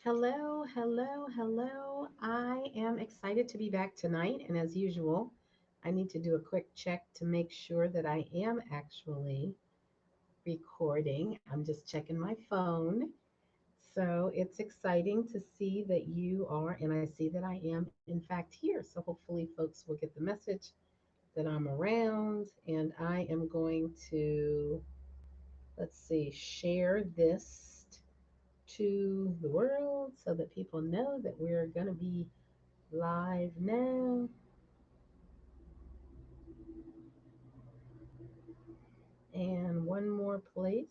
Hello, hello, hello. I am excited to be back tonight. And as usual, I need to do a quick check to make sure that I am actually recording. I'm just checking my phone. So it's exciting to see that you are, and I see that I am, in fact, here. So hopefully, folks will get the message that I'm around. And I am going to, let's see, share this to the world so that people know that we're going to be live now. And one more place.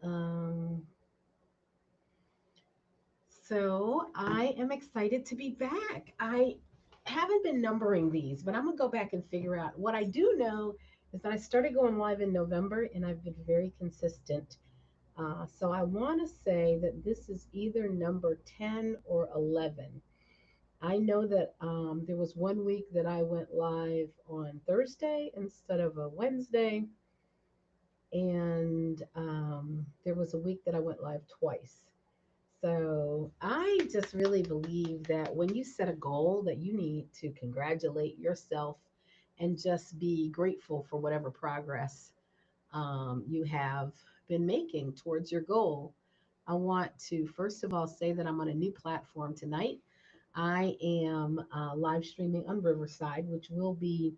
Um, so I am excited to be back. I haven't been numbering these, but I'm going to go back and figure out. What I do know is that I started going live in November and I've been very consistent. So I want to say that this is either number 10 or 11. I know that there was one week that I went live on Thursday instead of a Wednesday, and there was a week that I went live twice. So I just really believe that when you set a goal, that you need to congratulate yourself and just be grateful for whatever progress you have been making towards your goal. I want to first of all say that I'm on a new platform tonight. I am live streaming on Riverside, which will be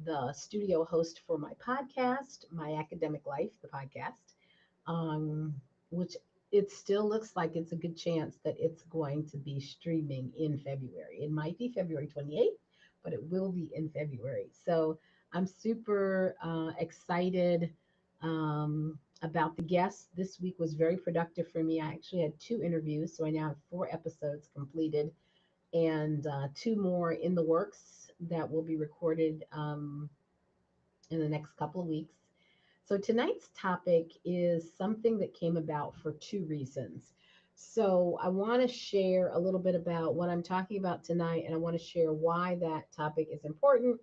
the studio host for my podcast, My Academic Life, the podcast, which it still looks like it's a good chance that it's going to be streaming in February. It might be February 28th, but it will be in February. So I'm super excited about the guests. This week was very productive for me. I actually had two interviews, so I now have four episodes completed and two more in the works that will be recorded in the next couple of weeks. So tonight's topic is something that came about for two reasons. So I want to share a little bit about what I'm talking about tonight, and I want to share why that topic is important.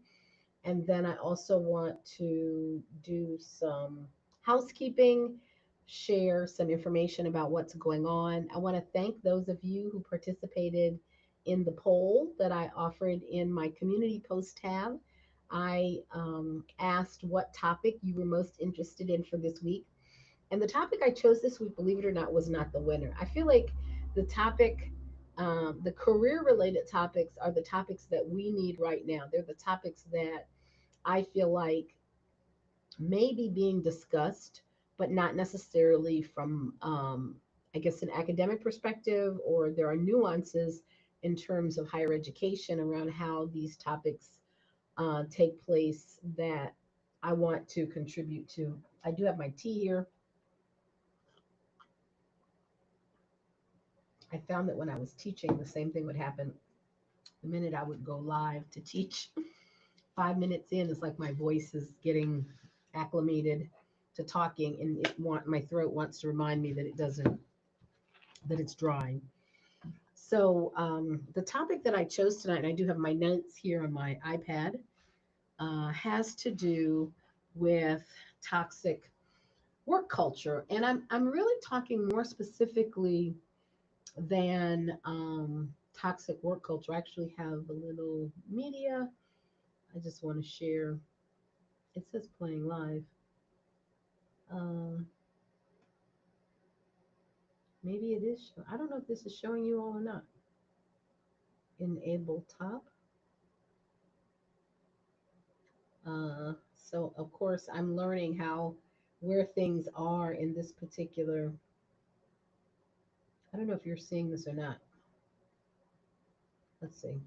And then I also want to do some housekeeping, share some information about what's going on. I want to thank those of you who participated in the poll that I offered in my community post tab. I asked what topic you were most interested in for this week. And the topic I chose this week, believe it or not, was not the winner. I feel like the topic, the career related topics, are the topics that we need right now. They're the topics that I feel like may be being discussed, but not necessarily from, I guess, an academic perspective, or there are nuances in terms of higher education around how these topics take place that I want to contribute to. I do have my tea here. I found that when I was teaching, the same thing would happen the minute I would go live to teach. 5 minutes in, it's like my voice is getting acclimated to talking, and my throat wants to remind me that it doesn't, that it's dry. So the topic that I chose tonight, and I do have my notes here on my iPad, has to do with toxic work culture, and I'm really talking more specifically than toxic work culture. I actually have a little media. I just want to share. It says playing live. Uh, Maybe it is. I don't know if this is showing you all or not. Enable top. So of course I'm learning how where things are in this particular. I don't know if you're seeing this or not. Let's see.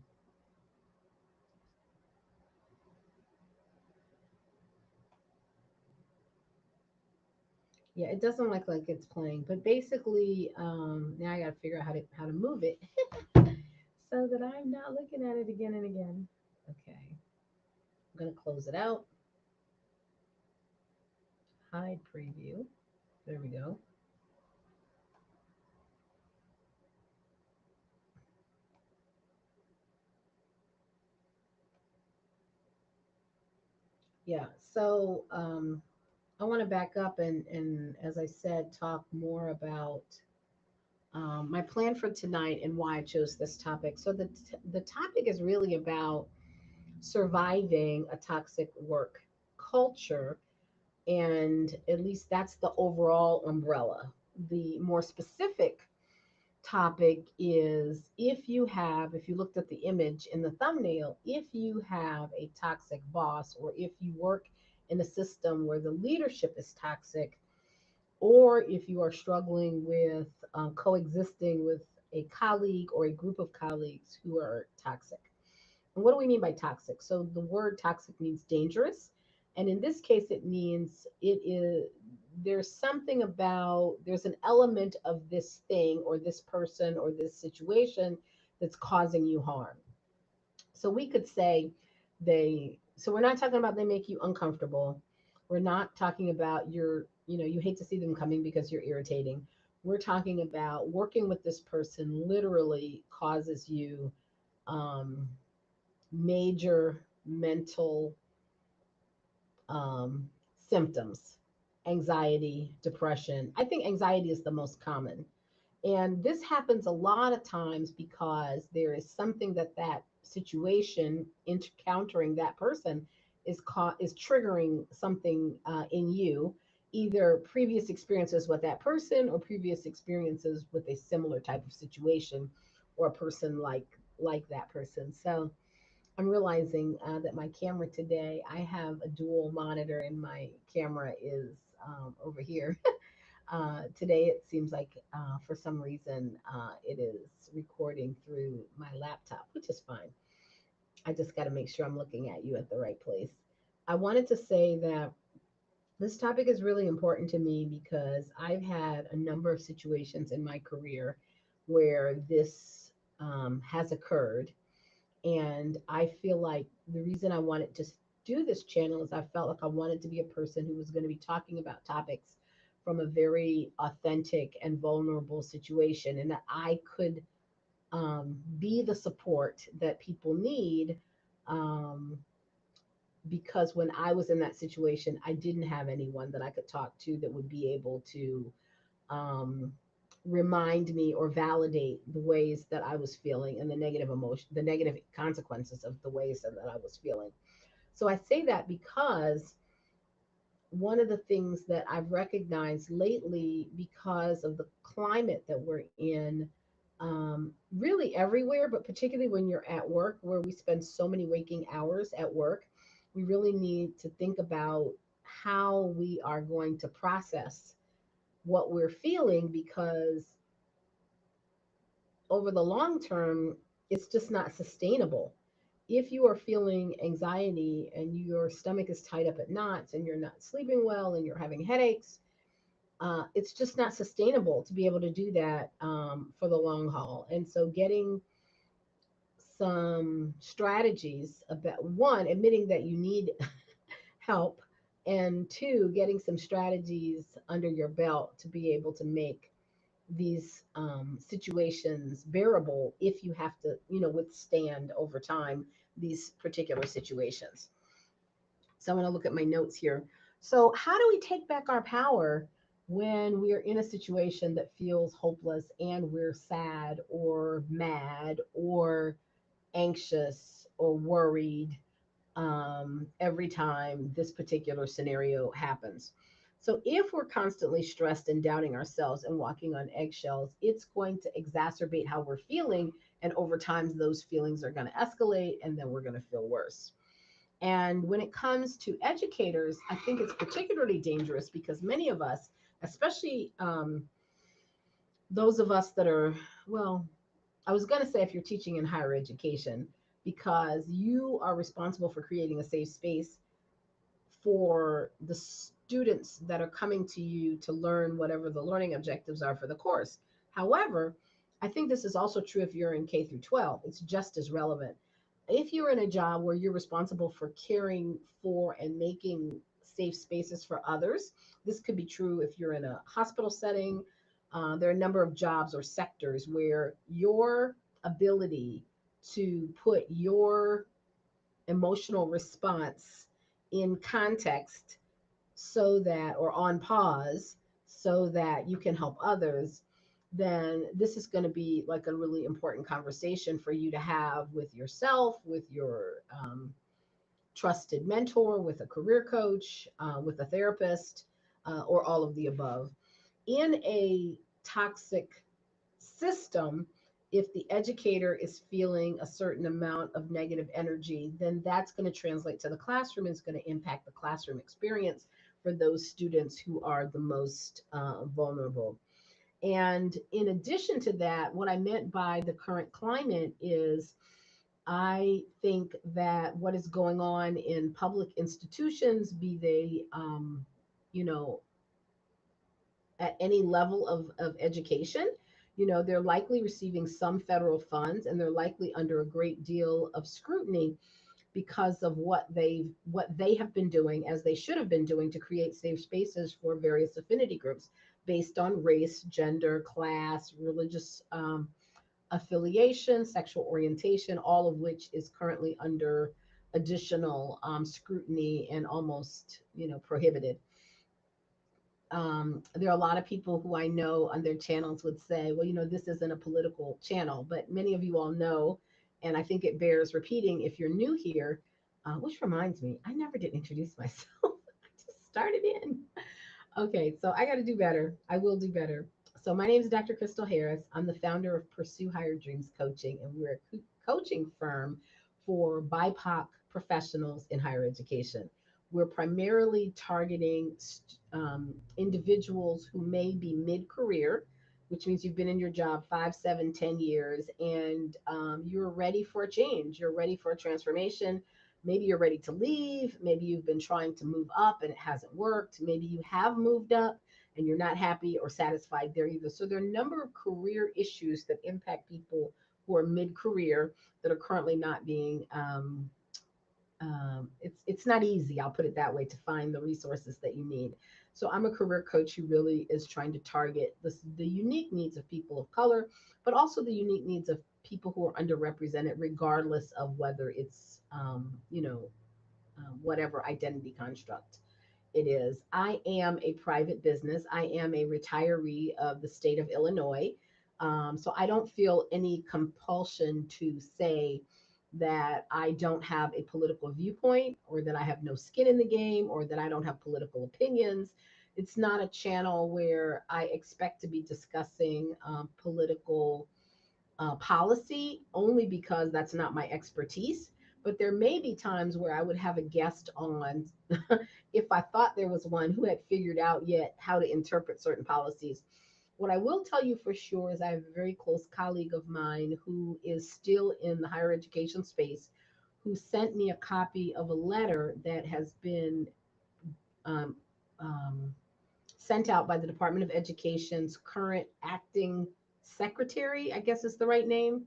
Yeah, it doesn't look like it's playing, but basically, now I got to figure out how to move it so that I'm not looking at it again and again. Okay, I'm gonna close it out. Hide preview. There we go. Yeah. So I want to back up and, as I said, talk more about my plan for tonight and why I chose this topic. So the topic is really about surviving a toxic work culture, and at least that's the overall umbrella. The more specific topic is, if you looked at the image in the thumbnail, if you have a toxic boss, or if you work in a system where the leadership is toxic, or if you are struggling with coexisting with a colleague or a group of colleagues who are toxic. And what do we mean by toxic? So the word toxic means dangerous. And in this case, it means it is, there's an element of this thing or this person or this situation that's causing you harm. So we could say so we're not talking about they make you uncomfortable. We're not talking about you hate to see them coming because you're irritating. We're talking about working with this person literally causes you um, major mental um, symptoms, anxiety, depression. I think anxiety is the most common. And this happens a lot of times because there is something that situation encountering that person is triggering something in you, either previous experiences with that person or previous experiences with a similar type of situation or a person like that person. So I'm realizing that my camera today, I have a dual monitor and my camera is over here. Today, it seems like for some reason it is recording through my laptop, which is fine. I just got to make sure I'm looking at you at the right place. I wanted to say that this topic is really important to me because I've had a number of situations in my career where this has occurred. And I feel like the reason I wanted to do this channel is I felt like I wanted to be a person who was going to be talking about topics from a very authentic and vulnerable situation, and that I could be the support that people need. Um, because when I was in that situation, I didn't have anyone that I could talk to that would be able to um, remind me or validate the ways that I was feeling and the negative emotion, the negative consequences of the ways that I was feeling. So I say that because one of the things that I've recognized lately, because of the climate that we're in, really everywhere, but particularly when you're at work, where we spend so many waking hours at work, we really need to think about how we are going to process what we're feeling, because over the long term, it's just not sustainable. If you are feeling anxiety and your stomach is tied up at knots and you're not sleeping well and you're having headaches, it's just not sustainable to be able to do that for the long haul. And so, getting some strategies about, one, admitting that you need help, and two, getting some strategies under your belt to be able to make these situations bearable if you have to, withstand over time these particular situations. So I'm going to look at my notes here. So, how do we take back our power when we are in a situation that feels hopeless and we're sad or mad or anxious or worried every time this particular scenario happens? So, if we're constantly stressed and doubting ourselves and walking on eggshells, it's going to exacerbate how we're feeling. And over time, those feelings are going to escalate, and then we're going to feel worse. And when it comes to educators, I think it's particularly dangerous because many of us, especially those of us that are, well, I was going to say if you're teaching in higher education, because you are responsible for creating a safe space for the students that are coming to you to learn whatever the learning objectives are for the course. However, I think this is also true if you're in K through 12. It's just as relevant. If you're in a job where you're responsible for caring for and making safe spaces for others, this could be true if you're in a hospital setting. There are a number of jobs or sectors where your ability to put your emotional response in context so that, or on pause so that you can help others, then this is going to be like a really important conversation for you to have with yourself, with your trusted mentor, with a career coach, with a therapist, or all of the above. In a toxic system, if the educator is feeling a certain amount of negative energy, then that's going to translate to the classroom. It's going to impact the classroom experience for those students who are the most vulnerable. And in addition to that, what I meant by the current climate is I think that what is going on in public institutions, be they, you know, at any level of education, they're likely receiving some federal funds and they're likely under a great deal of scrutiny because of what they have been doing, as they should have been doing, to create safe spaces for various affinity groups based on race, gender, class, religious affiliation, sexual orientation, all of which is currently under additional scrutiny and almost prohibited. There are a lot of people who I know on their channels would say, well, this isn't a political channel, but many of you all know, and I think it bears repeating if you're new here, which reminds me, I never did introduce myself. I just started in. Okay, so I got to do better. I will do better. So my name is Dr. Crystal Harris. I'm the founder of Pursue Higher Dreams Coaching, and we're a coaching firm for BIPOC professionals in higher education. We're primarily targeting individuals who may be mid-career, which means you've been in your job 5, 7, 10 years, and you're ready for a change. You're ready for a transformation. Maybe you're ready to leave. Maybe you've been trying to move up and it hasn't worked. Maybe you have moved up and you're not happy or satisfied there either. So there are a number of career issues that impact people who are mid-career that are currently not being it's not easy, I'll put it that way, to find the resources that you need. So I'm a career coach who really is trying to target the unique needs of people of color, but also the unique needs of people who are underrepresented, regardless of whether it's whatever identity construct it is. I am a private business. I am a retiree of the state of Illinois. So I don't feel any compulsion to say that I don't have a political viewpoint, or that I have no skin in the game, or that I don't have political opinions. It's not a channel where I expect to be discussing political policy, only because that's not my expertise. But there may be times where I would have a guest on if I thought there was one who had figured out yet how to interpret certain policies. What I will tell you for sure is I have a very close colleague of mine who is still in the higher education space, who sent me a copy of a letter that has been um, um, sent out by the Department of Education's current acting secretary, I guess is the right name,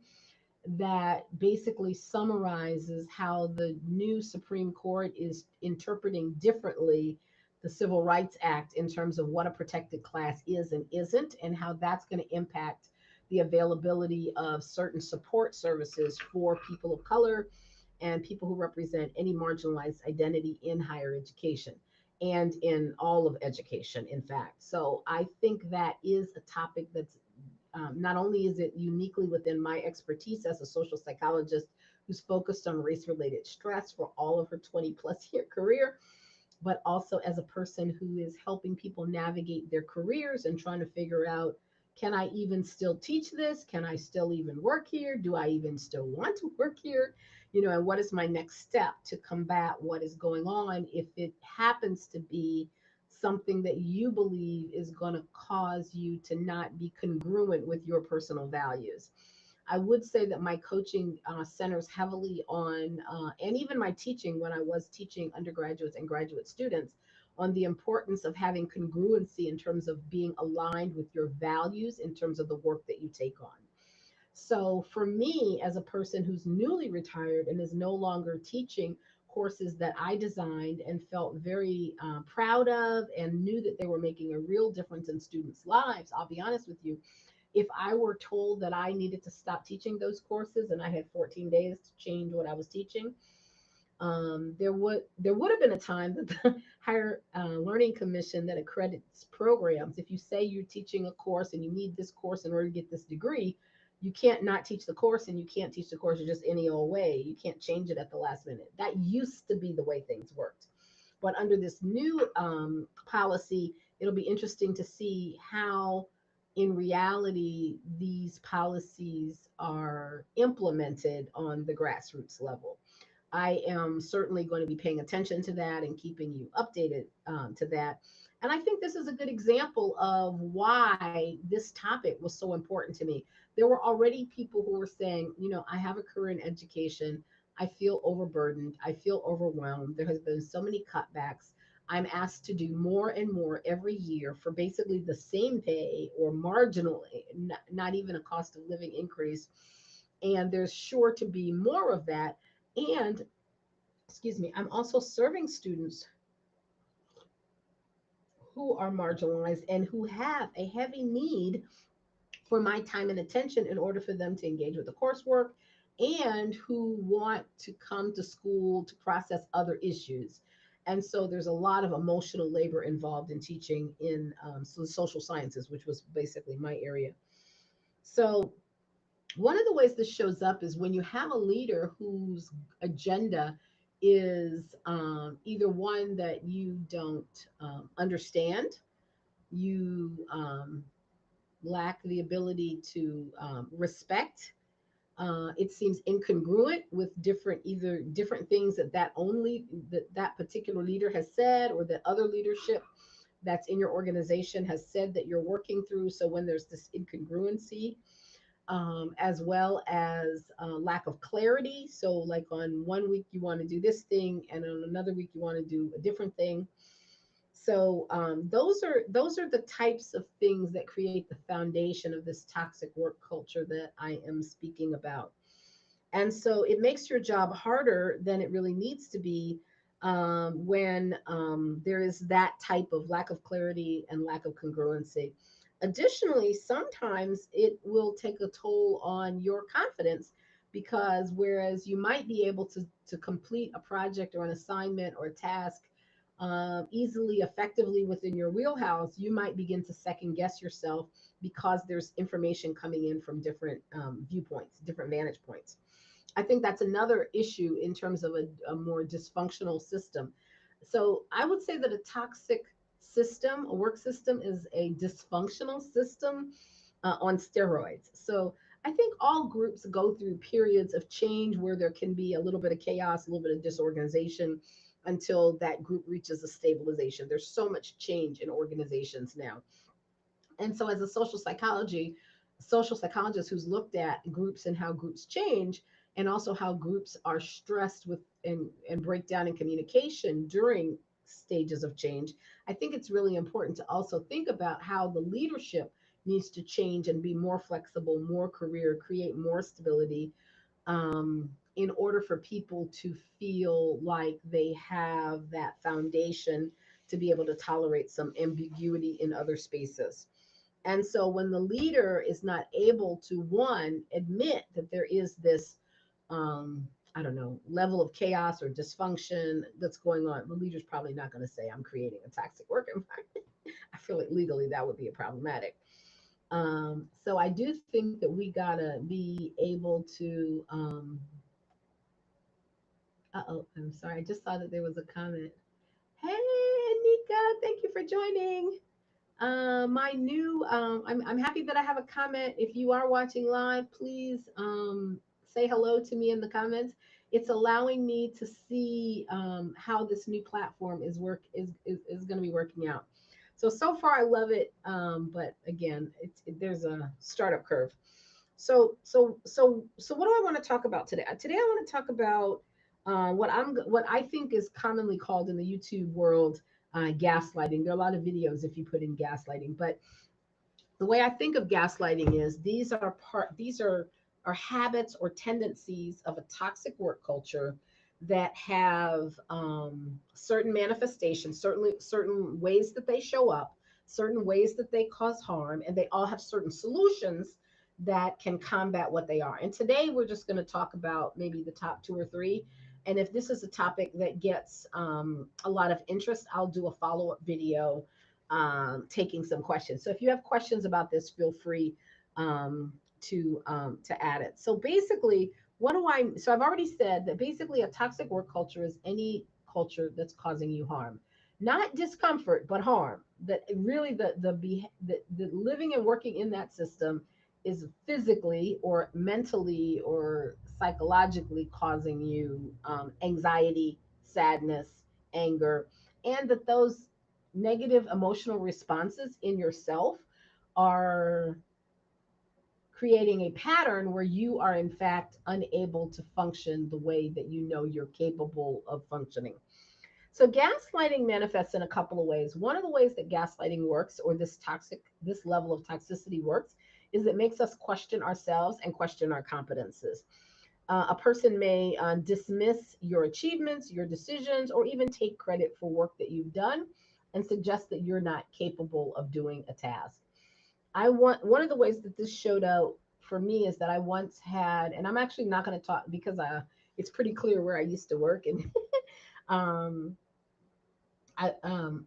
that basically summarizes how the new Supreme Court is interpreting differently the Civil Rights Act in terms of what a protected class is and isn't, and how that's going to impact the availability of certain support services for people of color and people who represent any marginalized identity in higher education and in all of education, in fact. So I think that is a topic that's not only is it uniquely within my expertise as a social psychologist who's focused on race related stress for all of her 20 plus year career, but also as a person who is helping people navigate their careers and trying to figure out, can I even still teach this? Can I still even work here? Do I even still want to work here? And what is my next step to combat what is going on if it happens to be something that you believe is going to cause you to not be congruent with your personal values. I would say that my coaching centers heavily on, and even my teaching when I was teaching undergraduates and graduate students, on the importance of having congruency in terms of being aligned with your values in terms of the work that you take on. So for me, as a person who's newly retired and is no longer teaching courses that I designed and felt very proud of and knew that they were making a real difference in students' lives, I'll be honest with you, if I were told that I needed to stop teaching those courses and I had 14 days to change what I was teaching, There would have been a time that the higher learning commission that accredits programs, if you say you're teaching a course and you need this course in order to get this degree, you can't not teach the course, and you can't teach the course just any old way. You can't change it at the last minute. That used to be the way things worked. But under this new policy, it'll be interesting to see how, in reality, these policies are implemented on the grassroots level. I am certainly going to be paying attention to that and keeping you updated to that. And I think this is a good example of why this topic was so important to me. There were already people who were saying, I have a career in education. I feel overburdened. I feel overwhelmed. There has been so many cutbacks. I'm asked to do more and more every year for basically the same pay or marginal, not even a cost of living increase. And there's sure to be more of that. And excuse me, I'm also serving students who are marginalized and who have a heavy need for my time and attention in order for them to engage with the coursework, and who want to come to school to process other issues. And so there's a lot of emotional labor involved in teaching in social sciences, which was basically my area. So one of the ways this shows up is when you have a leader whose agenda is either one that you don't understand, you lack the ability to respect. It seems incongruent with either different things that particular leader has said, or that other leadership that's in your organization has said that you're working through. So when there's this incongruency, as well as lack of clarity. So, like on one week you want to do this thing, and on another week you want to do a different thing. So those are the types of things that create the foundation of this toxic work culture that I am speaking about. And so it makes your job harder than it really needs to be when there is that type of lack of clarity and lack of congruency. Additionally, sometimes it will take a toll on your confidence, because whereas you might be able to complete a project or an assignment or a task easily, effectively within your wheelhouse, you might begin to second guess yourself because there's information coming in from different viewpoints, different vantage points. I think that's another issue in terms of a more dysfunctional system. So I would say that a toxic system, a work system, is a dysfunctional system on steroids. So I think all groups go through periods of change where there can be a little bit of chaos, a little bit of disorganization, until that group reaches a stabilization. There's so much change in organizations now. And so as a social psychologist who's looked at groups and how groups change, and also how groups are stressed with and break down in communication during stages of change, I think it's really important to also think about how the leadership needs to change and be more flexible, more career, create more stability, in order for people to feel like they have that foundation to be able to tolerate some ambiguity in other spaces. And so when the leader is not able to, one, admit that there is this, I don't know, level of chaos or dysfunction that's going on, the leader's probably not going to say, I'm creating a toxic work environment. I feel like legally that would be a problematic. So I do think that we gotta be able to. I'm sorry. I just saw that there was a comment. Hey, Nika, thank you for joining. My new, I'm happy that I have a comment. If you are watching live, please say hello to me in the comments. It's allowing me to see how this new platform is going to be working out. So far I love it, but again, there's a startup curve. So what do I want to talk about today? Today I want to talk about what I think is commonly called in the YouTube world gaslighting. There are a lot of videos if you put in gaslighting, but the way I think of gaslighting is these are habits or tendencies of a toxic work culture that have certain manifestations, certainly certain ways that they show up, certain ways that they cause harm, and they all have certain solutions that can combat what they are. And today we're just going to talk about maybe the top two or three, And if this is a topic that gets a lot of interest, I'll do a follow up video taking some questions. So if you have questions about this, feel free um, to add it. So basically, what do I? So I've already said that basically a toxic work culture is any culture that's causing you harm, not discomfort, but harm. That really the living and working in that system is physically or mentally or psychologically causing you anxiety, sadness, anger, and that those negative emotional responses in yourself are creating a pattern where you are in fact unable to function the way that you know you're capable of functioning. So gaslighting manifests in a couple of ways. One of the ways that gaslighting works, or this level of toxicity works, is it makes us question ourselves and question our competences. A person may dismiss your achievements, your decisions, or even take credit for work that you've done and suggest that you're not capable of doing a task. I want One of the ways that this showed out for me is that I once had, and I'm actually not going to talk because it's pretty clear where I used to work, and um,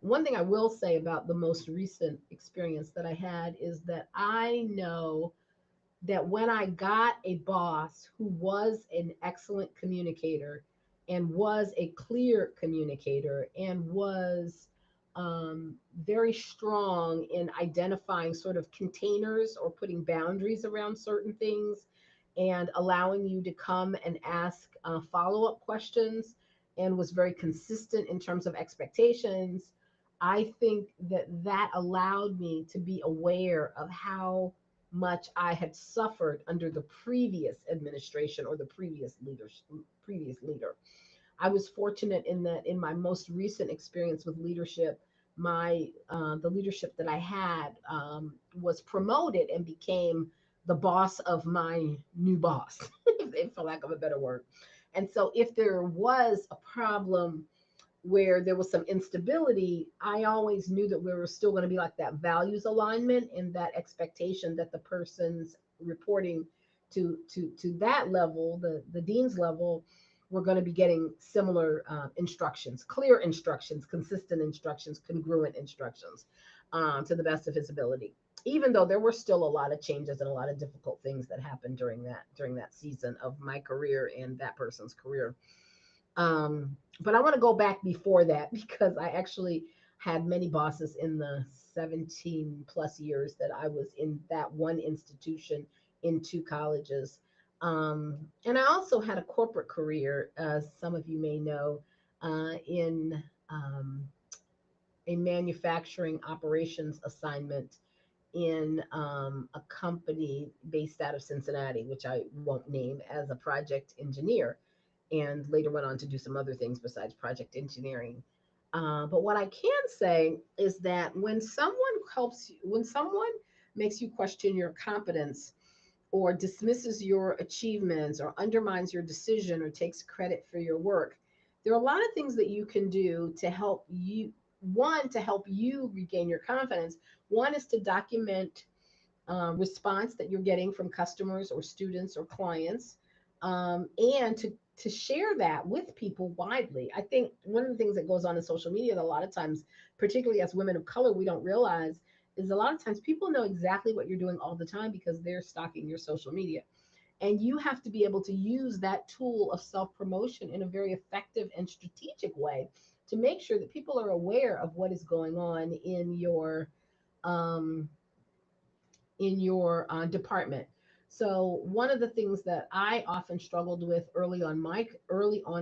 one thing I will say about the most recent experience that I had is that I know that when I got a boss who was an excellent communicator and was a clear communicator and was very strong in identifying sort of containers or putting boundaries around certain things and allowing you to come and ask follow up questions and was very consistent in terms of expectations. I think that that allowed me to be aware of how much I had suffered under the previous administration or the previous leader. I was fortunate in that in my most recent experience with leadership, my the leadership that I had was promoted and became the boss of my new boss, for lack of a better word. And so, if there was a problem where there was some instability, I always knew that we were still going to be like that values alignment and that expectation that the person's reporting to that level, the dean's level, were going to be getting similar instructions, clear instructions, consistent instructions, congruent instructions, to the best of his ability. Even though there were still a lot of changes and a lot of difficult things that happened during that season of my career and that person's career. But I want to go back before that because I actually had many bosses in the 17 plus years that I was in that one institution in two colleges. And I also had a corporate career, as some of you may know, in um, a manufacturing operations assignment in a company based out of Cincinnati, which I won't name, as a project engineer, and later went on to do some other things besides project engineering. But what I can say is that when someone makes you question your competence or dismisses your achievements or undermines your decision or takes credit for your work, there are a lot of things that you can do to help you. One, to help you regain your confidence. One is to document response that you're getting from customers or students or clients, and to share that with people widely. I think one of the things that goes on in social media that a lot of times, particularly as women of color, we don't realize is a lot of times people know exactly what you're doing all the time because they're stalking your social media. And you have to be able to use that tool of self promotion in a very effective and strategic way to make sure that people are aware of what is going on um, in your department. So one of the things that I often struggled with early on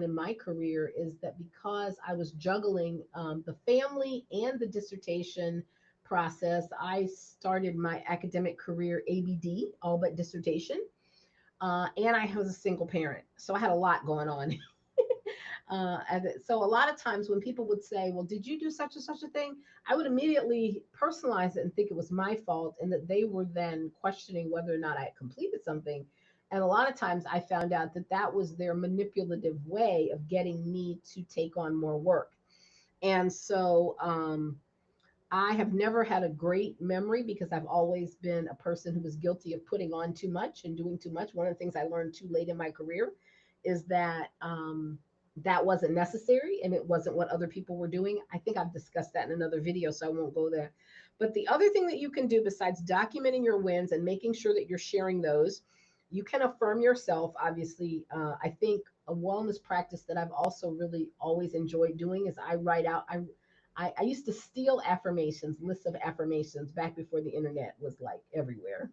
in my career is that because I was juggling the family and the dissertation process, I started my academic career ABD, all but dissertation, and I was a single parent, so I had a lot going on. So a lot of times when people would say, "Well, did you do such and such a thing?" I would immediately personalize it and think it was my fault, and that they were then questioning whether or not I had completed something. And a lot of times I found out that that was their manipulative way of getting me to take on more work. And so I have never had a great memory because I've always been a person who was guilty of putting on too much and doing too much. One of the things I learned too late in my career is that that wasn't necessary and it wasn't what other people were doing. I think I've discussed that in another video, so I won't go there. But the other thing that you can do besides documenting your wins and making sure that you're sharing those, you can affirm yourself. Obviously, I think a wellness practice that I've also really always enjoyed doing is I write out. I used to steal affirmations, lists of affirmations back before the internet was like everywhere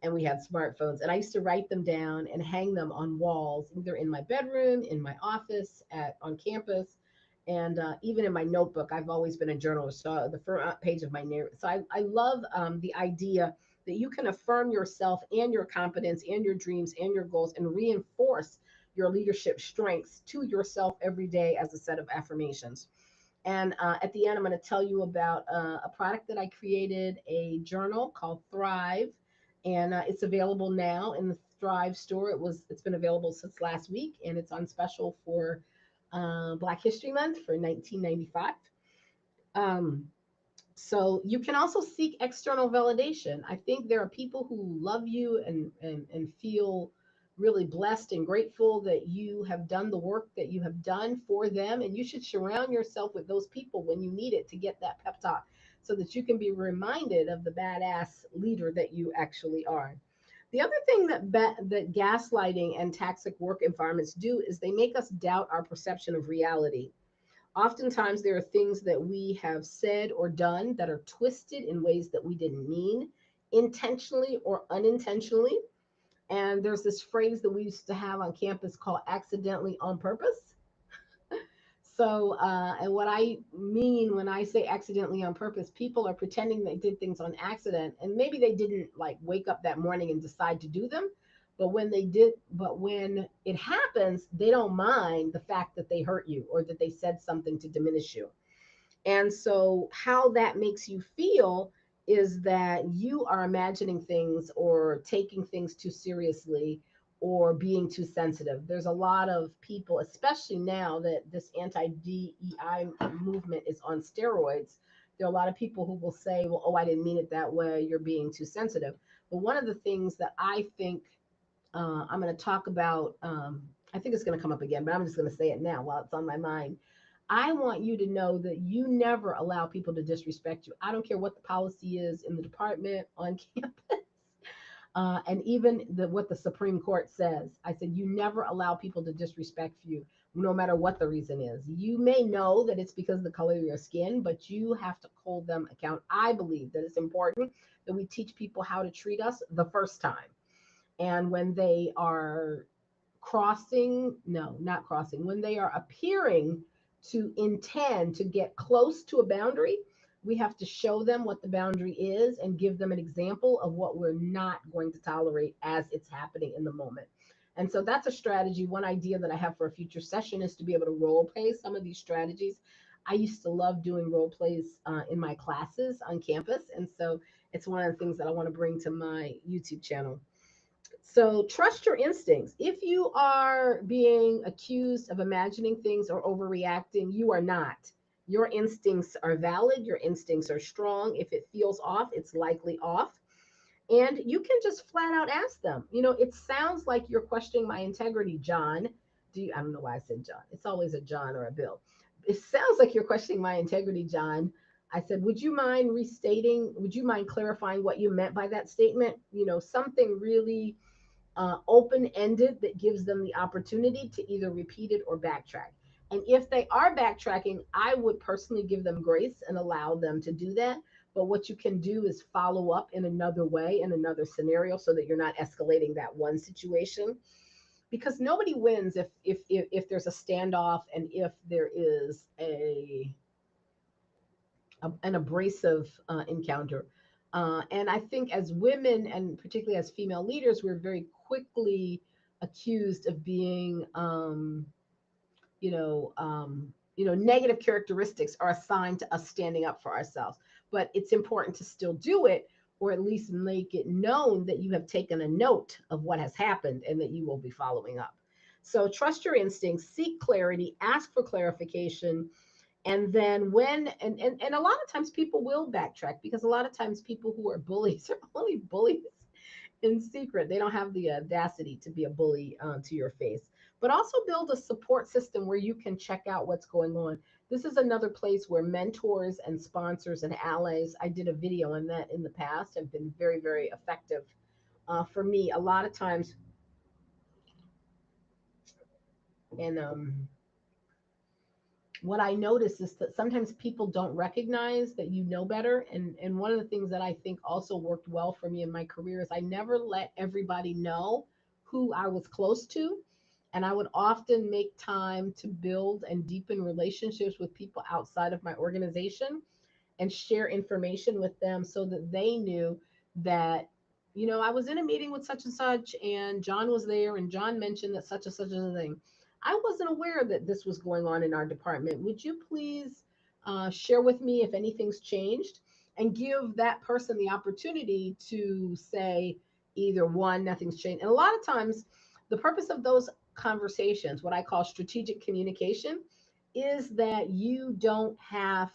and we had smartphones. And I used to write them down and hang them on walls, either in my bedroom, in my office, at on campus, and even in my notebook. I've always been a journalist, so the front page of my narrative. So I love the idea that you can affirm yourself and your competence and your dreams and your goals and reinforce your leadership strengths to yourself every day as a set of affirmations. And at the end, I'm going to tell you about a product that I created, a journal called Thrive, and it's available now in the Thrive store. It's been available since last week, and it's on special for Black History Month for 1995. Um, so you can also seek external validation. I think there are people who love you and feel really blessed and grateful that you have done the work that you have done for them. And you should surround yourself with those people when you need it to get that pep talk so that you can be reminded of the badass leader that you actually are. The other thing that gaslighting and toxic work environments do is they make us doubt our perception of reality. Oftentimes, there are things that we have said or done that are twisted in ways that we didn't mean, intentionally or unintentionally. And there's this phrase that we used to have on campus called accidentally on purpose. So, and what I mean when I say accidentally on purpose, people are pretending they did things on accident, and maybe they didn't like wake up that morning and decide to do them. But when it happens, they don't mind the fact that they hurt you or that they said something to diminish you. And so, how that makes you feel is that you are imagining things or taking things too seriously or being too sensitive. There's a lot of people, especially now that this anti DEI movement is on steroids. There are a lot of people who will say, well, oh, I didn't mean it that way. You're being too sensitive. But one of the things that I think I'm going to talk about, I think it's going to come up again, but I'm just going to say it now while it's on my mind. I want you to know that you never allow people to disrespect you. I don't care what the policy is in the department, on campus, and even what the Supreme Court says. I said, you never allow people to disrespect you, no matter what the reason is. You may know that it's because of the color of your skin, but you have to hold them account. I believe that it's important that we teach people how to treat us the first time. And when they are crossing, no, not crossing, when they are appearing to intend to get close to a boundary, we have to show them what the boundary is and give them an example of what we're not going to tolerate as it's happening in the moment. And so that's a strategy. One idea that I have for a future session is to be able to role play some of these strategies. I used to love doing role plays in my classes on campus. And so it's one of the things that I want to bring to my YouTube channel. So trust your instincts. If you are being accused of imagining things or overreacting, you are not. Your instincts are valid. Your instincts are strong. If it feels off, it's likely off. And you can just flat out ask them, it sounds like you're questioning my integrity, John. I don't know why I said John. It's always a John or a Bill. It sounds like you're questioning my integrity, John. I said, would you mind clarifying what you meant by that statement? Something really open ended that gives them the opportunity to either repeat it or backtrack. And if they are backtracking, I would personally give them grace and allow them to do that. But what you can do is follow up in another way, in another scenario, so that you're not escalating that one situation. Because nobody wins if there's a standoff and if there is an abrasive encounter. And I think as women, and particularly as female leaders, we're very quickly accused of being, negative characteristics are assigned to us standing up for ourselves. But it's important to still do it, or at least make it known that you have taken a note of what has happened and that you will be following up. So trust your instincts, seek clarity, ask for clarification, and then and a lot of times people will backtrack because a lot of times people who are bullies are only bullies in secret. They don't have the audacity to be a bully to your face. but also build a support system where you can check out what's going on. This is another place where mentors and sponsors and allies, I did a video on that in the past, have been very, very effective. For me, a lot of times, and what I notice is that sometimes people don't recognize that you know better. And one of the things that I think also worked well for me in my career is I never let everybody know who I was close to. And I would often make time to build and deepen relationships with people outside of my organization and share information with them so that they knew that, I was in a meeting with such and such, and John was there, and John mentioned that such and such is a thing. I wasn't aware that this was going on in our department. Would you please share with me if anything's changed, and give that person the opportunity to say either one, nothing's changed. And a lot of times, the purpose of those conversations, what I call strategic communication, is that you don't have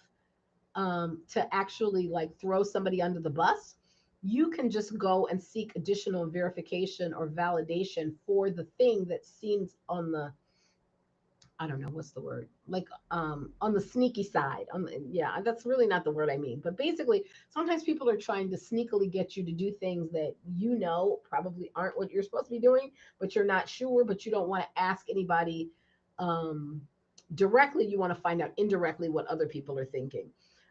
to actually like throw somebody under the bus. You can just go and seek additional verification or validation for the thing that seems on the, I don't know what's the word, like on the sneaky side. Yeah, that's really not the word I mean. But basically, sometimes people are trying to sneakily get you to do things that probably aren't what you're supposed to be doing, but you're not sure, but you don't want to ask anybody um, directly. You want to find out indirectly what other people are thinking.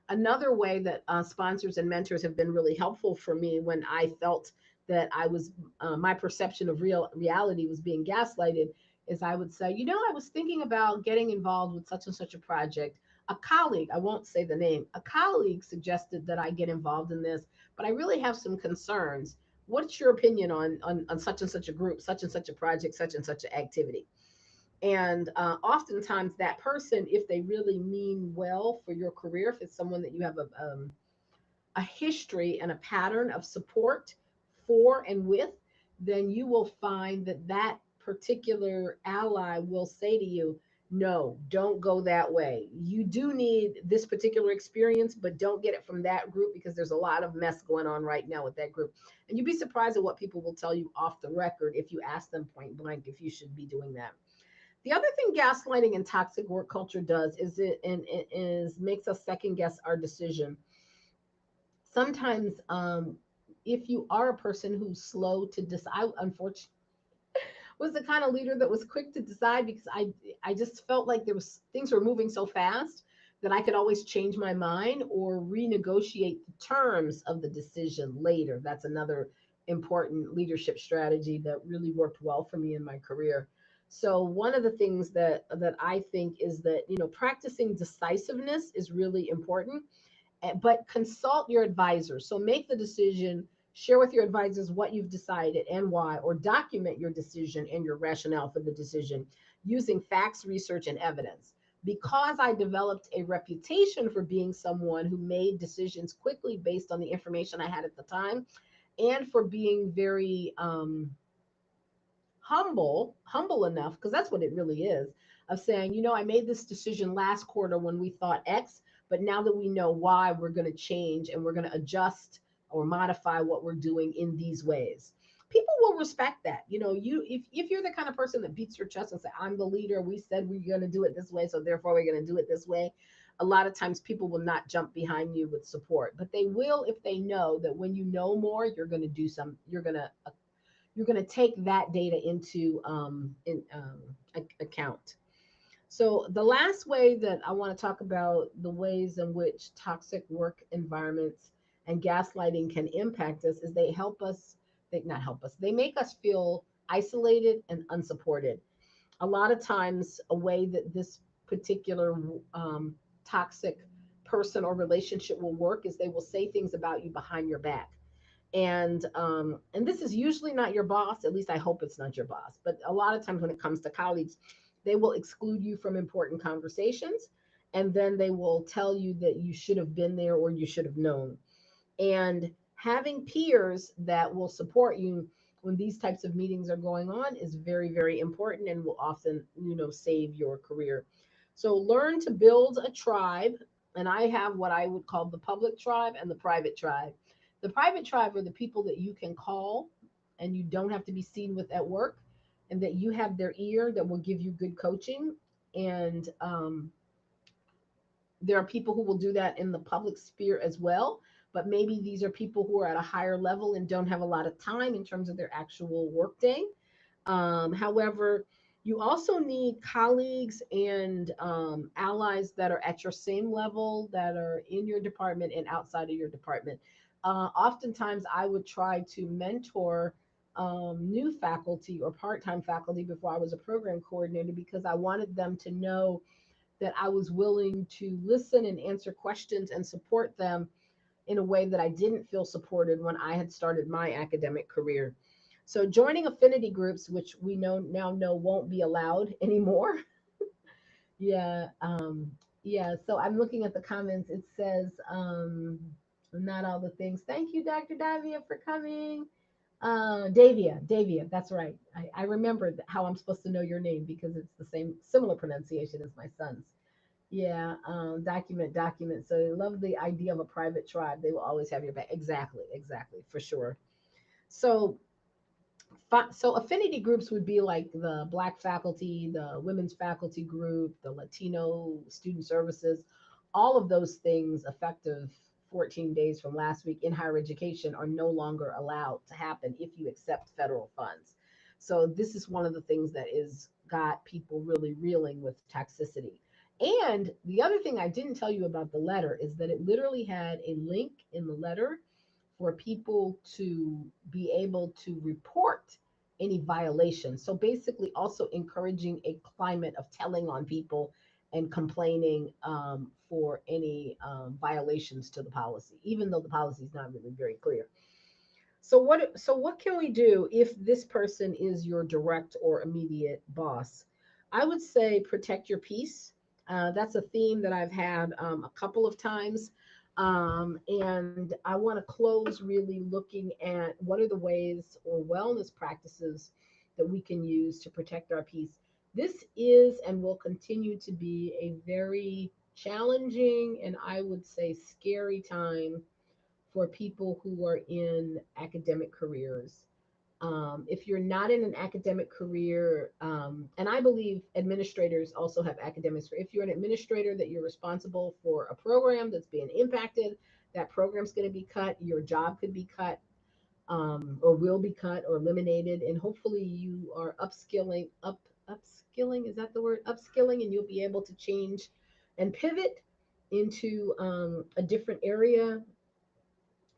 Another way that sponsors and mentors have been really helpful for me when I felt that my perception of reality was being gaslighted is I would say, I was thinking about getting involved with such and such a project. A colleague, I won't say the name, a colleague suggested that I get involved in this, but I really have some concerns. What's your opinion on such and such a group, such and such a project, such and such an activity? And oftentimes, that person, if they really mean well for your career, if it's someone that you have a history and a pattern of support for and with, then you will find that that particular ally will say to you, no, don't go that way. You do need this particular experience, but don't get it from that group because there's a lot of mess going on right now with that group. And you'd be surprised at what people will tell you off the record if you ask them point blank if you should be doing that. The other thing gaslighting and toxic work culture does is it is makes us second guess our decision. Sometimes if you are a person who's slow to decide, I unfortunately was the kind of leader that was quick to decide because I just felt like there was things were moving so fast that I could always change my mind or renegotiate the terms of the decision later. That's another important leadership strategy that really worked well for me in my career. So one of the things that I think is that, practicing decisiveness is really important, but consult your advisor. So make the decision, share with your advisors what you've decided and why, or document your decision and your rationale for the decision using facts, research, and evidence. Because I developed a reputation for being someone who made decisions quickly based on the information I had at the time, and for being very humble enough, because that's what it really is, of saying, I made this decision last quarter when we thought X, but now that we know why, we're going to change and we're going to adjust or modify what we're doing in these ways. People will respect that. If you're the kind of person that beats your chest and say, I'm the leader, we said we're going to do it this way, so therefore we're going to do it this way. A lot of times people will not jump behind you with support, but they will if they know that when you know more, you're going to take that data into account. So the last way that I want to talk about the ways in which toxic work environments and gaslighting can impact us is they not help us, they make us feel isolated and unsupported. A lot of times, a way that this particular toxic person or relationship will work is they will say things about you behind your back. And this is usually not your boss, at least I hope it's not your boss, but a lot of times when it comes to colleagues, they will exclude you from important conversations, and then they will tell you that you should have been there or you should have known. And having peers that will support you when these types of meetings are going on is very, very important and will often, save your career. So learn to build a tribe. And I have what I would call the public tribe and the private tribe. The private tribe are the people that you can call and you don't have to be seen with at work. and that you have their ear that will give you good coaching. And there are people who will do that in the public sphere as well, but maybe these are people who are at a higher level and don't have a lot of time in terms of their actual workday. However, you also need colleagues and allies that are at your same level, that are in your department and outside of your department. Oftentimes, I would try to mentor new faculty or part time faculty before I was a program coordinator, because I wanted them to know that I was willing to listen and answer questions and support them in a way that I didn't feel supported when I had started my academic career. So joining affinity groups, which we know won't be allowed anymore. Yeah, yeah. So I'm looking at the comments. It says not all the things. Thank you, Dr. Davia, for coming. Davia, that's right. I remembered how I'm supposed to know your name because it's the same, similar pronunciation as my son's. Yeah, document. So I love the idea of a private tribe. They will always have your back. Exactly, for sure. So, so affinity groups would be like the Black faculty, the women's faculty group, the Latino student services, all of those things effective 14 days from last week in higher education are no longer allowed to happen if you accept federal funds. So this is one of the things that is got people really reeling with toxicity. And the other thing I didn't tell you about the letter is that it literally had a link in the letter for people to be able to report any violations. So basically, also encouraging a climate of telling on people and complaining for any violations to the policy, even though the policy is not really very clear. So what can we do if this person is your direct or immediate boss? I would say protect your peace. That's a theme that I've had a couple of times. And I want to close really looking at what are the ways or wellness practices that we can use to protect our peace. This is and will continue to be a very challenging and I would say scary time for people who are in academic careers. If you're not in an academic career, and I believe administrators also have academics. If you're an administrator that you're responsible for a program that's being impacted, that program's going to be cut, your job could be cut, or will be cut or eliminated, and hopefully you are upskilling, is that the word? Upskilling, and you'll be able to change and pivot into a different area.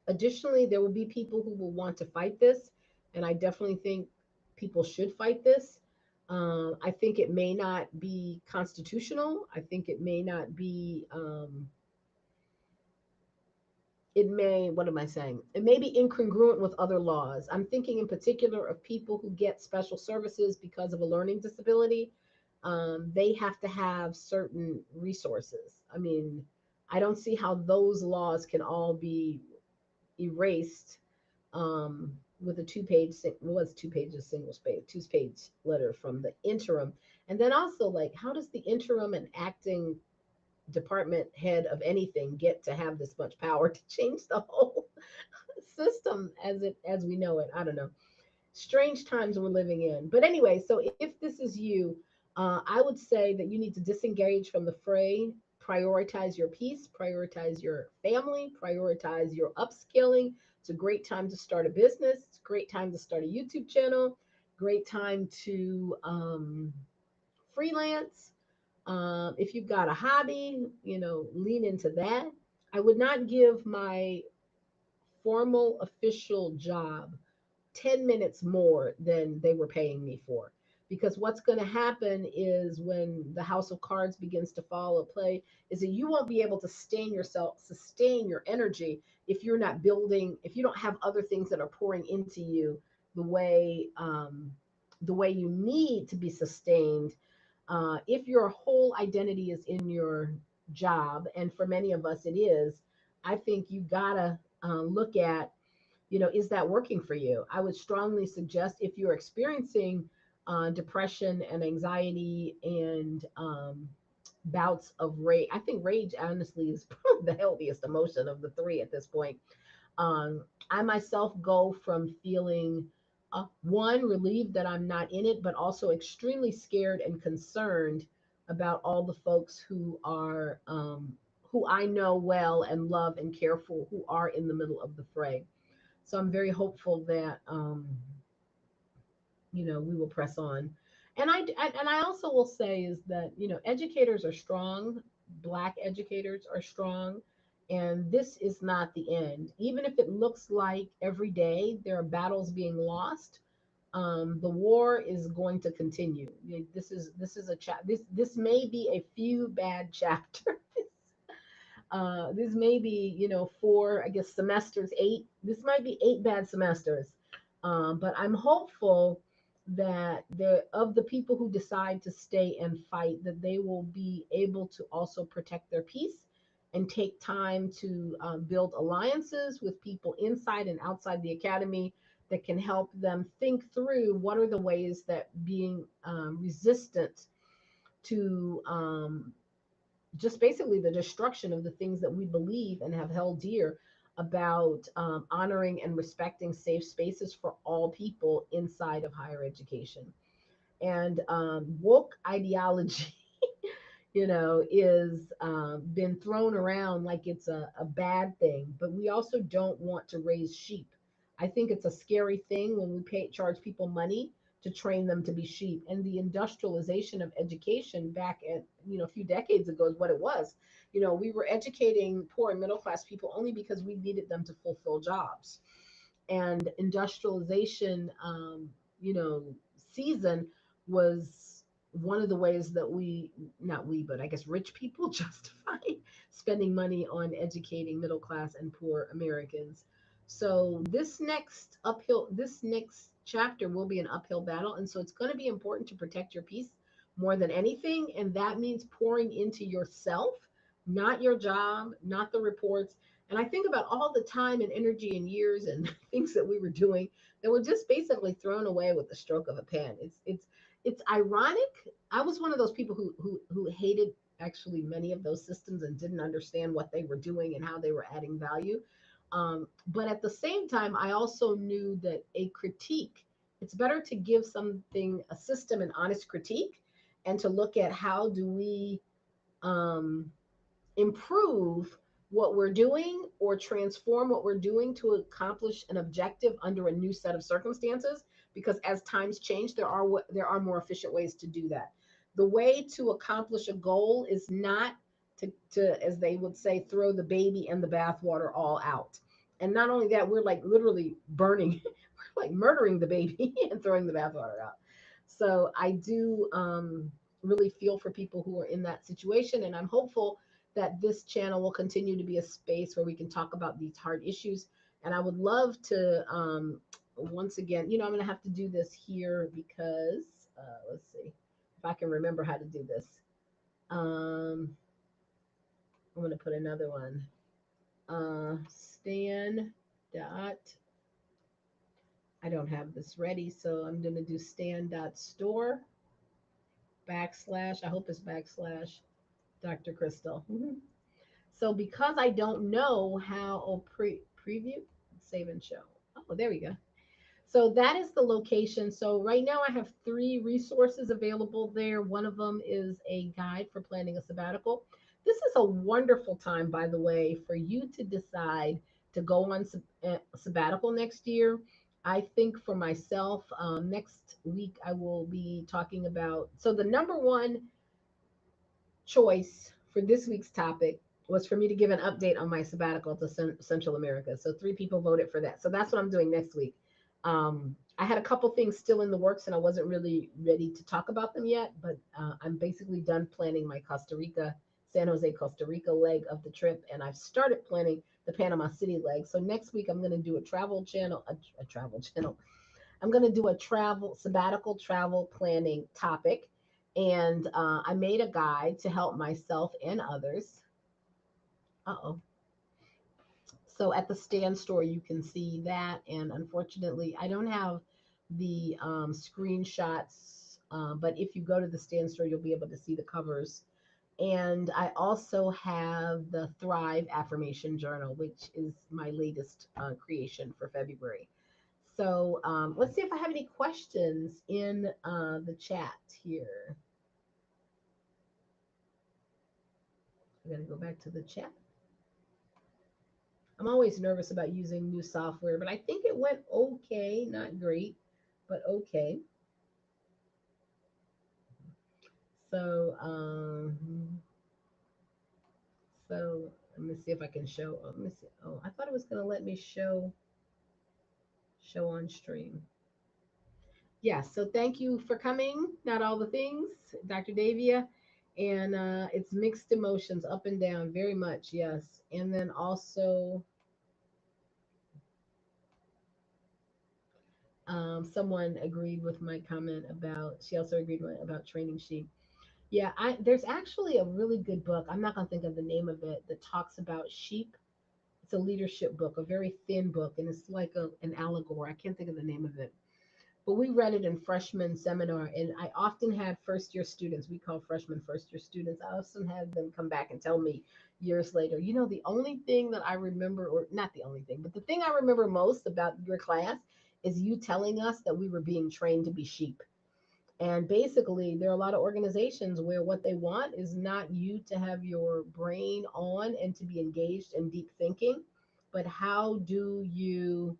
Additionally, there will be people who will want to fight this, and I definitely think people should fight this. I think it may not be constitutional. I think it may not be. It may. What am I saying? It may be incongruent with other laws. I'm thinking in particular of people who get special services because of a learning disability. They have to have certain resources. I mean, I don't see how those laws can all be erased with a two-page was 2 pages single space 2-page letter from the interim. And then also, like, how does the interim and acting department head of anything get to have this much power to change the whole system as we know it? I don't know. Strange times we're living in. But anyway, so if this is you, I would say that you need to disengage from the fray, prioritize your peace, prioritize your family, prioritize your upskilling. It's a great time to start a business. It's a great time to start a YouTube channel. Great time to freelance. If you've got a hobby, lean into that. I would not give my formal official job 10 minutes more than they were paying me for. Because what's going to happen is when the house of cards begins to fall at play, is that you won't be able to sustain your energy if you're not building, if you don't have other things that are pouring into you the way the way you need to be sustained. If your whole identity is in your job, and for many of us it is, I think you gotta look at, is that working for you? I would strongly suggest if you're experiencing depression and anxiety and bouts of rage. I think rage, honestly, is probably the healthiest emotion of the three at this point. I myself go from feeling One, relieved that I'm not in it, but also extremely scared and concerned about all the folks who are, who I know well and love and care for, who are in the middle of the fray. So I'm very hopeful that, we will press on. And I also will say is that, educators are strong, black educators are strong, and this is not the end. Even if it looks like every day there are battles being lost, the war is going to continue. This is a this may be a few bad chapters. This may be, four, I guess, semesters, eight. This might be eight bad semesters. But I'm hopeful that of the people who decide to stay and fight, that they will be able to also protect their peace and take time to build alliances with people inside and outside the academy that can help them think through what are the ways that being resistant to just basically the destruction of the things that we believe and have held dear about honoring and respecting safe spaces for all people inside of higher education. And woke ideology, is been thrown around like it's a bad thing, but we also don't want to raise sheep. I think it's a scary thing when we charge people money to train them to be sheep. And the industrialization of education back at, a few decades ago is what it was. We were educating poor and middle class people only because we needed them to fulfill jobs. And industrialization, season was one of the ways that not we, but I guess rich people justify spending money on educating middle class and poor Americans. So this next chapter will be an uphill battle. And so it's going to be important to protect your peace more than anything. And that means pouring into yourself, not your job, not the reports. And I think about all the time and energy and years and things that we were doing that were just basically thrown away with the stroke of a pen. It's ironic. I was one of those people who hated actually many of those systems and didn't understand what they were doing and how they were adding value. But at the same time, I also knew that a critique, it's better to give something, a system, an honest critique, and to look at how do we um, improve what we're doing or transform what we're doing to accomplish an objective under a new set of circumstances, because as times change, there are more efficient ways to do that. The way to accomplish a goal is not to, as they would say, throw the baby and the bathwater all out. And not only that, we're like literally burning we're like murdering the baby and throwing the bathwater out. So I do really feel for people who are in that situation, and I'm hopeful that this channel will continue to be a space where we can talk about these hard issues. And I would love to, once again, I'm going to have to do this here because, let's see if I can remember how to do this. I'm going to put another one. Stan dot, I don't have this ready, so I'm going to do stan.store backslash, I hope it's backslash DrCrystal. So because I don't know how, preview, save and show. Oh, there we go. So that is the location. So right now I have three resources available there. One of them is a guide for planning a sabbatical. This is a wonderful time, by the way, for you to decide to go on sabbatical next year. I think for myself, next week I will be talking about. So the number one choice for this week's topic was for me to give an update on my sabbatical to Central America. So three people voted for that. So that's what I'm doing next week. I had a couple things still in the works and I wasn't really ready to talk about them yet, but I'm basically done planning my San Jose, Costa Rica leg of the trip, and I've started planning the Panama City leg. So next week I'm going to do a travel channel, a travel channel. I'm going to do a sabbatical travel planning topic. And I made a guide to help myself and others. Uh-oh. So at the Stan store, you can see that. And unfortunately, I don't have the screenshots, but if you go to the Stan store, you'll be able to see the covers. And I also have the Thrive Affirmation Journal, which is my latest creation for February. So let's see if I have any questions in the chat here. I gotta go back to the chat. I'm always nervous about using new software, but I think it went okay. Not great, but okay. So, so let me see if I can show. Oh, let me see. Oh, I thought it was gonna let me show on stream. Yes. So thank you for coming. Not all the things, Dr. Davia, and it's mixed emotions, up and down, very much. Yes, and then also someone agreed with my comment about. She also agreed about training sheep. Yeah, there's actually a really good book. I'm not gonna think of the name of it that talks about sheep. It's a leadership book, a very thin book, and it's like an allegory. I can't think of the name of it, but we read it in freshman seminar, and I often had first year students. We call freshmen first year students. I often had them come back and tell me years later, the only thing that I remember, or not the only thing, but the thing I remember most about your class is you telling us that we were being trained to be sheep. And basically, there are a lot of organizations where what they want is not you to have your brain on and to be engaged in deep thinking, but how do you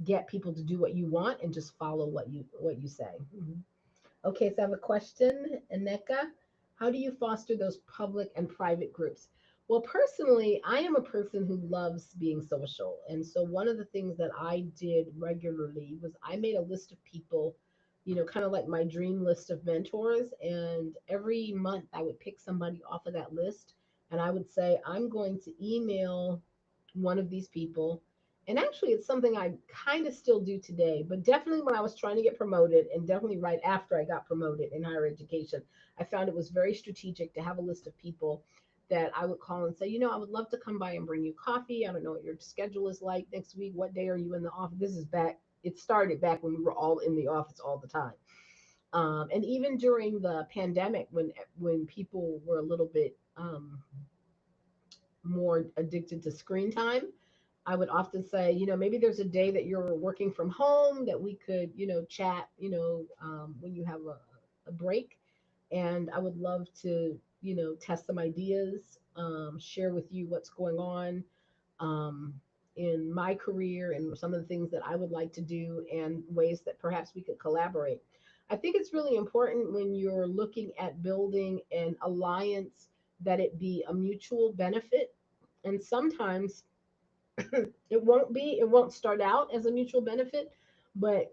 get people to do what you want and just follow what you say. Mhm. Okay, so I have a question, Aneka. How do you foster those public and private groups? Well, personally, I am a person who loves being social. And so one of the things that I did regularly was I made a list of people, kind of like my dream list of mentors. And every month I would pick somebody off of that list. And I would say, I'm going to email one of these people. And actually, it's something I kind of still do today, but definitely when I was trying to get promoted, and definitely right after I got promoted in higher education, I found it was very strategic to have a list of people that I would call and say, I would love to come by and bring you coffee. I don't know what your schedule is like next week. What day are you in the office? This is back, it started back when we were all in the office all the time. And even during the pandemic, when people were a little bit more addicted to screen time, I would often say, maybe there's a day that you're working from home that we could, chat, when you have a break. And I would love to, test some ideas, share with you what's going on um, in my career and some of the things that I would like to do and ways that perhaps we could collaborate. I think it's really important when you're looking at building an alliance that it be a mutual benefit. And sometimes it won't start out as a mutual benefit, but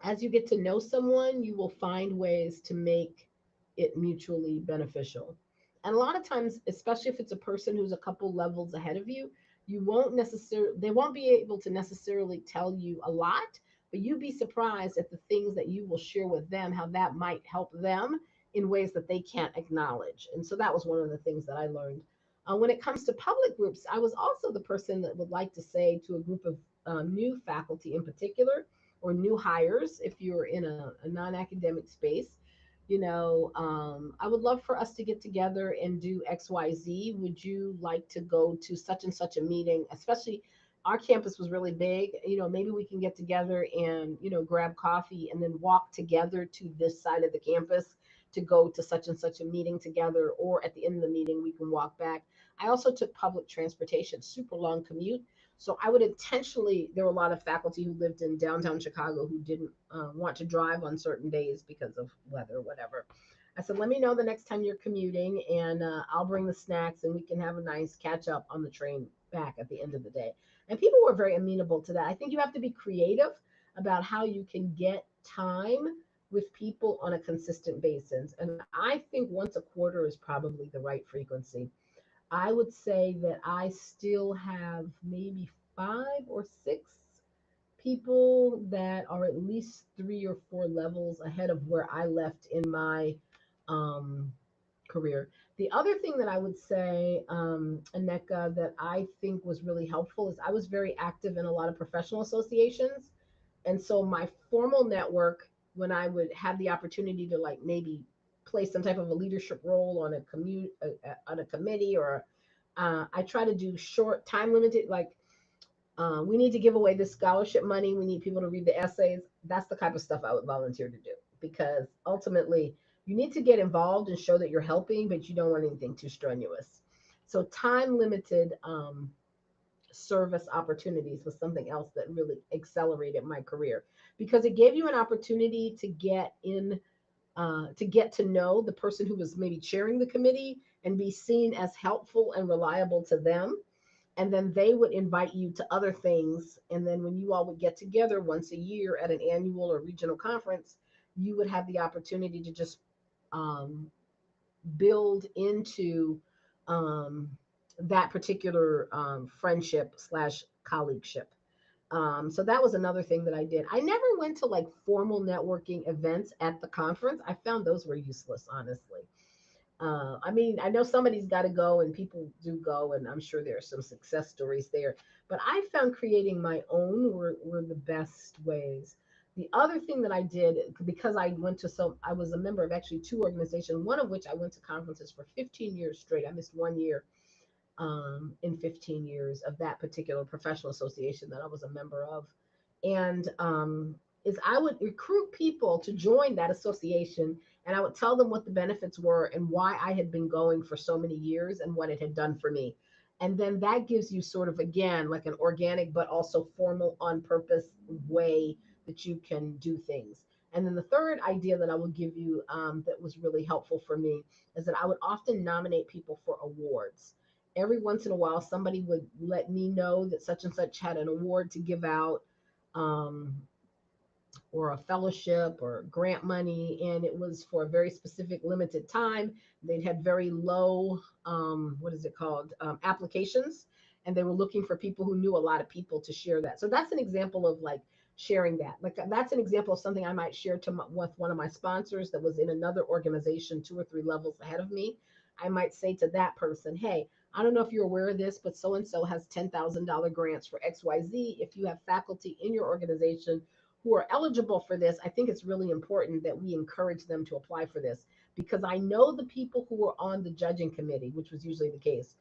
as you get to know someone, you will find ways to make it mutually beneficial. And a lot of times, especially if it's a person who's a couple levels ahead of you, they won't be able to necessarily tell you a lot, but you'd be surprised at the things that you will share with them, how that might help them in ways that they can't acknowledge. And so that was one of the things that I learned. When it comes to public groups, I was also the person that would like to say to a group of new faculty in particular, or new hires if you're in a non-academic space, I would love for us to get together and do XYZ. Would you like to go to such and such a meeting? Especially our campus was really big. Maybe we can get together and, grab coffee and then walk together to this side of the campus to go to such and such a meeting together. Or at the end of the meeting, we can walk back. I also took public transportation, super long commute. So I would intentionally, there were a lot of faculty who lived in downtown Chicago who didn't want to drive on certain days because of weather or whatever. I said, let me know the next time you're commuting and I'll bring the snacks and we can have a nice catch up on the train back at the end of the day. And people were very amenable to that. I think you have to be creative about how you can get time with people on a consistent basis. And I think once a quarter is probably the right frequency. I would say that I still have maybe 5 or 6 people that are at least 3 or 4 levels ahead of where I left in my um, career. The other thing that I would say, Aneka, that I think was really helpful is I was very active in a lot of professional associations. And so my formal network, when I would have the opportunity to like maybe play some type of a leadership role on on a committee, or I try to do short time limited, like We need to give away this scholarship money. We need people to read the essays. That's the type of stuff I would volunteer to do because ultimately you need to get involved and show that you're helping, but you don't want anything too strenuous. So time limited service opportunities was something else that really accelerated my career because it gave you an opportunity to get to know the person who was maybe chairing the committee and be seen as helpful and reliable to them, and then they would invite you to other things, and then when you all would get together once a year at an annual or regional conference, you would have the opportunity to just um, build into um, that particular friendship slash colleagueship. So that was another thing that I did. I never went to like formal networking events at the conference. I found those were useless, honestly. I mean, I know somebody's got to go, and people do go, and I'm sure there are some success stories there. But I found creating my own were the best ways. The other thing that I did, because I was a member of actually two organizations, one of which I went to conferences for 15 years straight. I missed 1 year in 15 years of that particular professional association that I was a member of. And is I would recruit people to join that association, and I would tell them what the benefits were and why I had been going for so many years and what it had done for me. And then that gives you sort of, again, like an organic but also formal on purpose way that you can do things. And then the third idea that I will give you that was really helpful for me is that I would often nominate people for awards. Every once in a while, somebody would let me know that such and such had an award to give out, um, or a fellowship or grant money, and it was for a very specific limited time. They'd had very low, what is it called, applications, and they were looking for people who knew a lot of people to share that. So that's an example of like sharing that. Like that's an example of something I might share with one of my sponsors that was in another organization 2 or 3 levels ahead of me. I might say to that person, hey, I don't know if you're aware of this, but so and so has $10,000 grants for XYZ. If you have faculty in your organization who are eligible for this, I think it's really important that we encourage them to apply for this because I know the people who are on the judging committee, which was usually the case,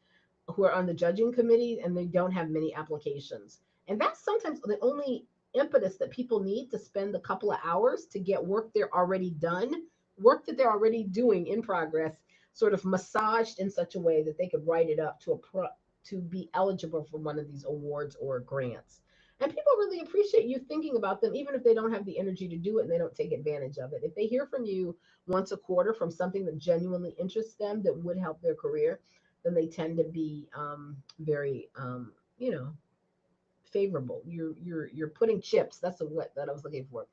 who are on the judging committee and they don't have many applications. And that's sometimes the only impetus that people need to spend a couple of hours to get work they're already done, work that they're already doing in progress, sort of massaged in such a way that they could write it up to be eligible for one of these awards or grants. And people really appreciate you thinking about them, even if they don't have the energy to do it and they don't take advantage of it. If they hear from you once a quarter from something that genuinely interests them that would help their career, then they tend to be very, favorable. You're putting chips. That's the what that I was looking for.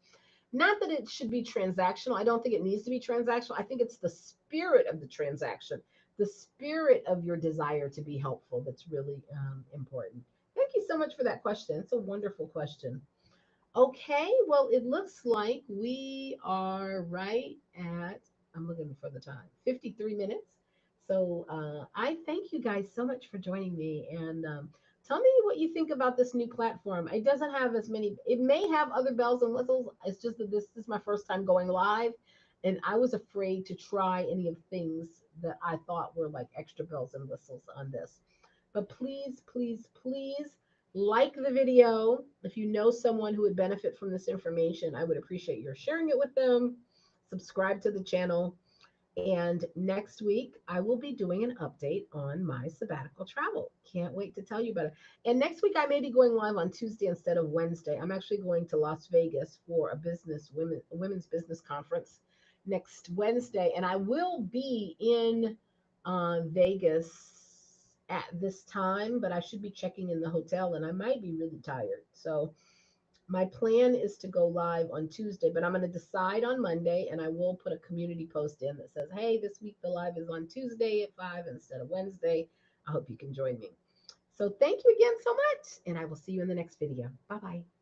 Not that it should be transactional. I don't think it needs to be transactional. I think it's the spirit of the transaction, the spirit of your desire to be helpful that's really important. Thank you so much for that question. It's a wonderful question. Okay, well, it looks like we are right at, I'm looking for the time, 53 minutes. So I thank you guys so much for joining me. And tell me what you think about this new platform. It doesn't have as many, it may have other bells and whistles. It's just that this is my first time going live. And I was afraid to try any of the things that I thought were like extra bells and whistles on this. But please, please, please like the video. If you know someone who would benefit from this information, I would appreciate your sharing it with them. Subscribe to the channel. And next week, I will be doing an update on my sabbatical travel. Can't wait to tell you about it. And next week, I may be going live on Tuesday instead of Wednesday. I'm actually going to Las Vegas for a women's business conference next Wednesday, and I will be in Vegas at this time, but I should be checking in the hotel, and I might be really tired. So my plan is to go live on Tuesday, but I'm going to decide on Monday, and I will put a community post in that says, hey, this week the live is on Tuesday at 5 instead of Wednesday. I hope you can join me. So thank you again so much, and I will see you in the next video. Bye bye.